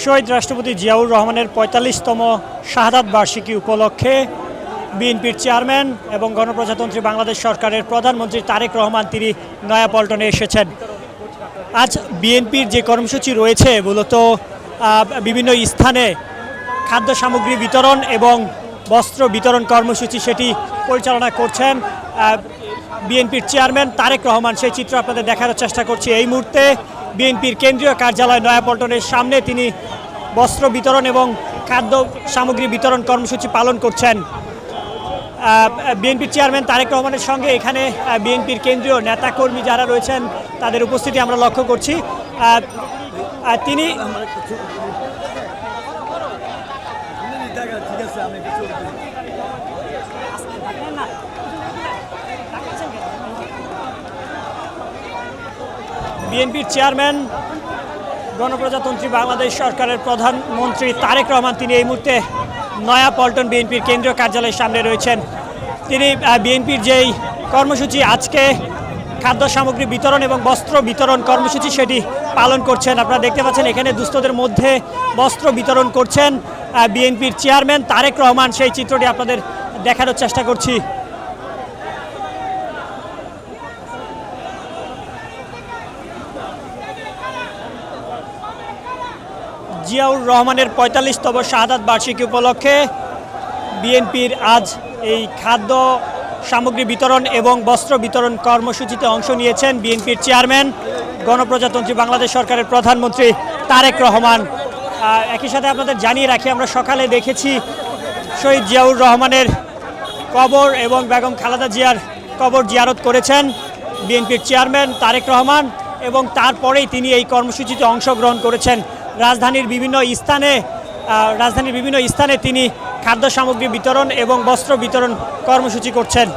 শহীদ রাষ্ট্রপতি জিয়াউর রহমানের ৪৫তম শাহাদাত বার্ষিকী উপলক্ষে বিএনপির চেয়ারম্যান এবং গণপ্রজাতন্ত্রী বাংলাদেশ সরকারের প্রধানমন্ত্রী তারেক রহমান তিনি নয়াপল্টনে এসেছেন। আজ বিএনপির যে কর্মসূচি রয়েছে মূলত বিভিন্ন স্থানে খাদ্য সামগ্রী বিতরণ এবং বস্ত্র বিতরণ কর্মসূচি সেটি পরিচালনা করছেন বিএনপির চেয়ারম্যান তারেক রহমান। সেই চিত্র আপনাদের দেখানোর চেষ্টা করছি। এই মুহূর্তে বিএনপির কেন্দ্রীয় কার্যালয় নয়াপল্টনের সামনে তিনি বস্ত্র বিতরণ এবং খাদ্য সামগ্রী বিতরণ কর্মসূচি পালন করছেন। বিএনপির চেয়ারম্যান তারেক রহমানের সঙ্গে এখানে বিএনপির কেন্দ্রীয় নেতাকর্মী যারা রয়েছেন তাদের উপস্থিতি আমরা লক্ষ্য করছি। তিনি বিএনপির চেয়ারম্যান গণপ্রজাতন্ত্রী বাংলাদেশ সরকারের প্রধানমন্ত্রী তারেক রহমান তিনি এই মুহূর্তে নয়াপল্টন বিএনপির কেন্দ্রীয় কার্যালয়ের সামনে রয়েছেন। তিনি বিএনপির যেই কর্মসূচি আজকে খাদ্য সামগ্রী বিতরণ এবং বস্ত্র বিতরণ কর্মসূচি সেটি পালন করছেন। আপনারা দেখতে পাচ্ছেন এখানে দুস্থদের মধ্যে বস্ত্র বিতরণ করছেন বিএনপির চেয়ারম্যান তারেক রহমান। সেই চিত্রটি আপনাদের দেখানোর চেষ্টা করছি। জিয়াউর রহমানের ৪৫তম শাহাদাত বার্ষিকী উপলক্ষে বিএনপির আজ এই খাদ্য সামগ্রী বিতরণ এবং বস্ত্র বিতরণ কর্মসূচিতে অংশ নিয়েছেন বিএনপির চেয়ারম্যান গণপ্রজাতন্ত্রী বাংলাদেশ সরকারের প্রধানমন্ত্রী তারেক রহমান। একই সাথে আপনাদের জানিয়ে রাখি, আমরা সকালে দেখেছি শহীদ জিয়াউর রহমানের কবর এবং বেগম খালেদা জিয়ার কবর জিয়ারত করেছেন বিএনপির চেয়ারম্যান তারেক রহমান এবং তারপরেই তিনি এই কর্মসূচিতে অংশগ্রহণ করেছেন। রাজধানীর বিভিন্ন স্থানে তিনি খাদ্য সামগ্রী বিতরণ এবং বস্ত্র বিতরণ কর্মসূচি করছেন।